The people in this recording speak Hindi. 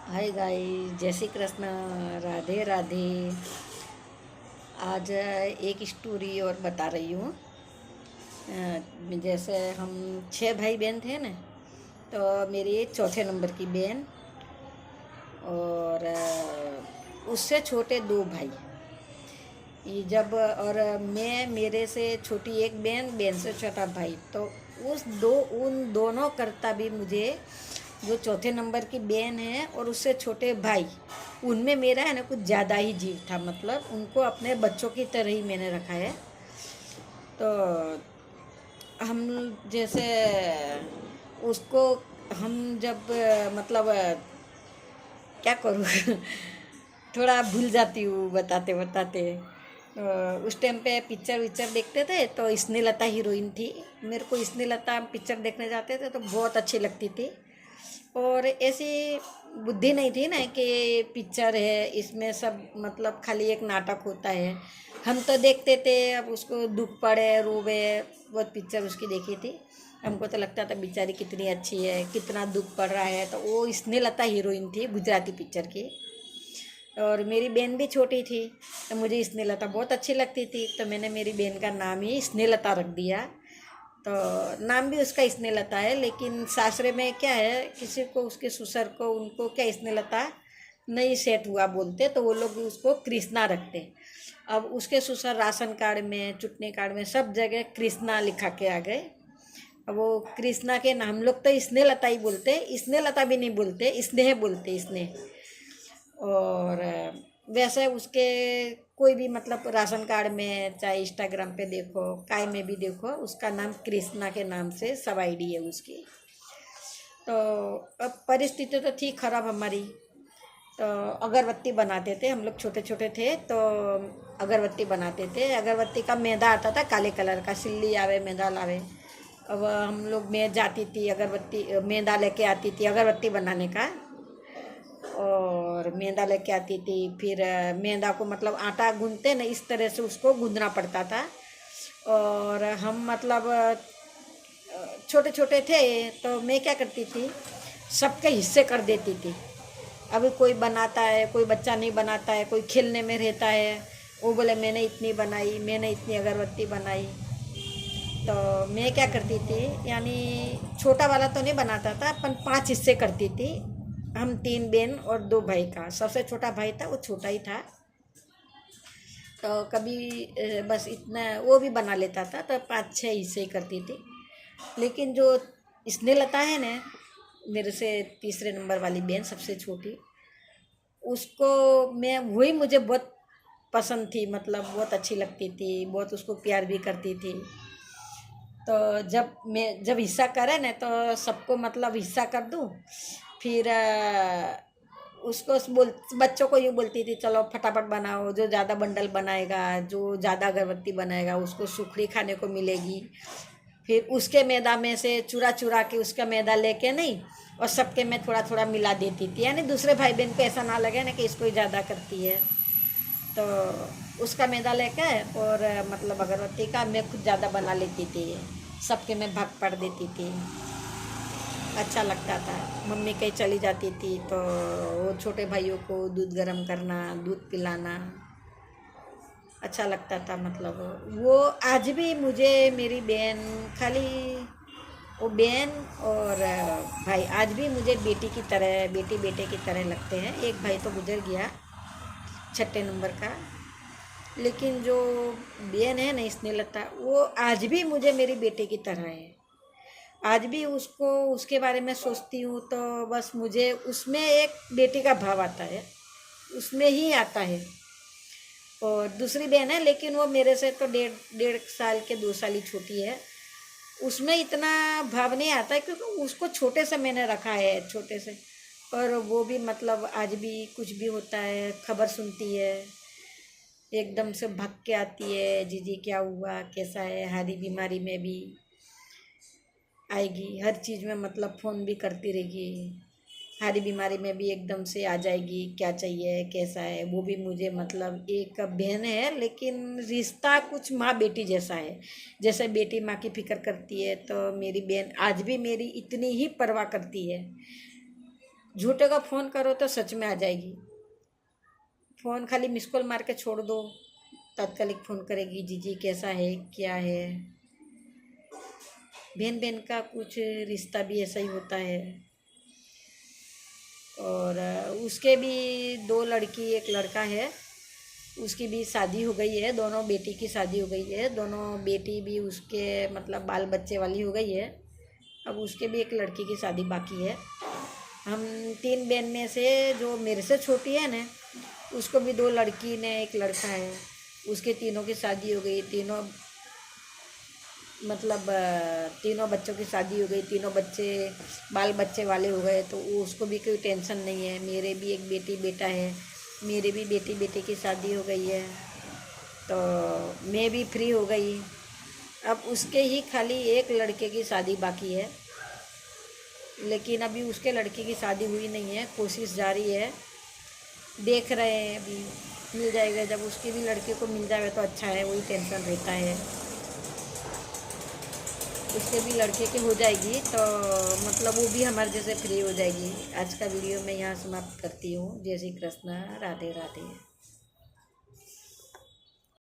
हाय गाइस, जय श्री कृष्ण। राधे राधे। आज एक स्टोरी और बता रही हूँ। जैसे हम 6 भाई बहन थे ना, तो मेरी चौथे नंबर की बहन और उससे छोटे 2 भाई। ये जब और मैं, मेरे से छोटी एक बहन, बहन से छोटा भाई, तो उन दोनों करता भी मुझे, जो चौथे नंबर की बहन है और उससे छोटे भाई, उनमें मेरा है ना कुछ ज़्यादा ही जीव था। मतलब उनको अपने बच्चों की तरह ही मैंने रखा है। तो हम जैसे उसको, हम जब मतलब क्या करूँ थोड़ा भूल जाती हूँ बताते बताते। उस टाइम पे पिक्चर विक्चर देखते थे तो स्नेहलता हीरोइन थी। मेरे को स्नेहलता पिक्चर देखने जाते थे तो बहुत अच्छी लगती थी। और ऐसी बुद्धि नहीं थी ना कि पिक्चर है, इसमें सब मतलब खाली एक नाटक होता है। हम तो देखते थे, अब उसको दुख पड़े रोवे, बहुत पिक्चर उसकी देखी थी। हमको तो लगता था बेचारी कितनी अच्छी है, कितना दुख पड़ रहा है। तो वो स्नेहलता हीरोइन थी गुजराती पिक्चर की। और मेरी बहन भी छोटी थी, तो मुझे स्नेहलता बहुत अच्छी लगती थी, तो मैंने मेरी बहन का नाम ही स्नेहलता रख दिया। तो नाम भी उसका स्नेहलता है, लेकिन सासरे में क्या है, किसी को उसके ससुर को उनको क्या स्नेहलता नहीं सेट हुआ बोलते, तो वो लोग उसको कृष्णा रखते। अब उसके ससुर राशन कार्ड में, चुटनी कार्ड में, सब जगह कृष्णा लिखा के आ गए। अब वो कृष्णा के नाम, हम लोग तो स्नेहलता ही बोलते, स्नेहलता भी नहीं बोलते, स्नेह बोलते, स्नेह। और वैसे उसके कोई भी मतलब राशन कार्ड में, चाहे इंस्टाग्राम पे देखो, काय में भी देखो, उसका नाम कृष्णा के नाम से सब आईडी है उसकी। तो अब परिस्थिति तो थी खराब हमारी। तो अगरबत्ती बनाते थे, हम लोग छोटे छोटे थे तो अगरबत्ती बनाते थे। अगरबत्ती का मैदा आता था काले कलर का, सिल्ली आवे मैदा लावे। अब हम लोग, मैं जाती थी अगरबत्ती, मैदा लेके आती थी अगरबत्ती बनाने का, और मैदा लेके आती थी। फिर मैदा को मतलब आटा गूंथते ना, इस तरह से उसको गूंदना पड़ता था। और हम मतलब छोटे छोटे थे, तो मैं क्या करती थी, सबके हिस्से कर देती थी। अभी कोई बनाता है, कोई बच्चा नहीं बनाता है, कोई खेलने में रहता है, वो बोले मैंने इतनी बनाई, मैंने इतनी अगरबत्ती बनाई। तो मैं क्या करती थी, यानी छोटा वाला तो नहीं बनाता था, अपन 5 हिस्से करती थी। हम 3 बहन और 2 भाई का, सबसे छोटा भाई था, वो छोटा ही था। तो कभी बस इतना वो भी बना लेता था, तो 5-6 हिस्से ही करती थी। लेकिन जो स्नेहलता है ना, मेरे से तीसरे नंबर वाली बहन, सबसे छोटी, उसको मैं, वही मुझे बहुत पसंद थी, मतलब बहुत अच्छी लगती थी, बहुत उसको प्यार भी करती थी। तो जब हिस्सा करे ना, तो सबको मतलब हिस्सा कर दूँ। फिर उसको बच्चों को यूँ बोलती थी, चलो फटाफट बनाओ, जो ज़्यादा बंडल बनाएगा, जो ज़्यादा अगरबत्ती बनाएगा, उसको सुखड़ी खाने को मिलेगी। फिर उसके मैदा में से चुरा चुरा के उसका मैदा लेके नहीं, और सबके में थोड़ा थोड़ा मिला देती थी, यानी दूसरे भाई बहन को ऐसा ना लगे ना कि इसको ही ज़्यादा करती है। तो उसका मैदा लेके, और मतलब अगरबत्ती का मैं खुद ज़्यादा बना लेती थी, सबके में भाग पड़ देती थी। अच्छा लगता था। मम्मी कहीं चली जाती थी तो वो छोटे भाइयों को दूध गर्म करना, दूध पिलाना अच्छा लगता था। मतलब वो आज भी मुझे, मेरी बहन, खाली वो बहन और भाई आज भी मुझे बेटी की तरह, बेटी बेटे की तरह लगते हैं। एक भाई तो गुजर गया, छठे नंबर का, लेकिन जो बहन है ना स्नेहलता, वो आज भी मुझे मेरी बेटे की तरह है। आज भी उसको, उसके बारे में सोचती हूँ तो बस मुझे उसमें एक बेटी का भाव आता है, उसमें ही आता है। और दूसरी बहन है, लेकिन वो मेरे से तो डेढ़ डेढ़ साल के 2 साल ही छोटी है। उसमें इतना भाव नहीं आता है, क्योंकि उसको छोटे से मैंने रखा है, छोटे से। और वो भी मतलब आज भी कुछ भी होता है खबर सुनती है, एकदम से भाग के आती है, जीजी क्या हुआ, कैसा है, हारी बीमारी में भी आएगी, हर चीज़ में मतलब फ़ोन भी करती रहेगी। हारी बीमारी में भी एकदम से आ जाएगी, क्या चाहिए, कैसा है। वो भी मुझे मतलब एक बहन है, लेकिन रिश्ता कुछ माँ बेटी जैसा है। जैसे बेटी माँ की फिक्र करती है, तो मेरी बहन आज भी मेरी इतनी ही परवाह करती है। झूठे का फ़ोन करो तो सच में आ जाएगी। फ़ोन खाली मिस कॉल मार के छोड़ दो, तात्कालिक फ़ोन करेगी, जीजी कैसा है, क्या है। बहन बहन का कुछ रिश्ता भी ऐसा ही होता है। और उसके भी 2 लड़की 1 लड़का है, उसकी भी शादी हो गई है। दोनों बेटी की शादी हो गई है, दोनों बेटी भी उसके मतलब बाल बच्चे वाली हो गई है। अब उसके भी 1 लड़की की शादी बाकी है। हम 3 बहन में से जो मेरे से छोटी है ना, उसको भी 2 लड़की ने 1 लड़का है, उसके तीनों की शादी हो गई। तीनों मतलब तीनों बच्चों की शादी हो गई, तीनों बच्चे बाल बच्चे वाले हो गए, तो उसको भी कोई टेंशन नहीं है। मेरे भी 1 बेटी बेटा है, मेरे भी बेटी बेटे की शादी हो गई है, तो मैं भी फ्री हो गई। अब उसके ही खाली 1 लड़के की शादी बाकी है, लेकिन अभी उसके लड़के की शादी हुई नहीं है, कोशिश जारी है, देख रहे हैं अभी मिल जाएगा। जब उसके भी लड़के को मिल जाएगा तो अच्छा है, वही टेंशन रहता है। उसके भी लड़के की हो जाएगी तो मतलब वो भी हमारे जैसे फ्री हो जाएगी। आज का वीडियो मैं यहाँ समाप्त करती हूँ। जय श्री कृष्ण, राधे राधे।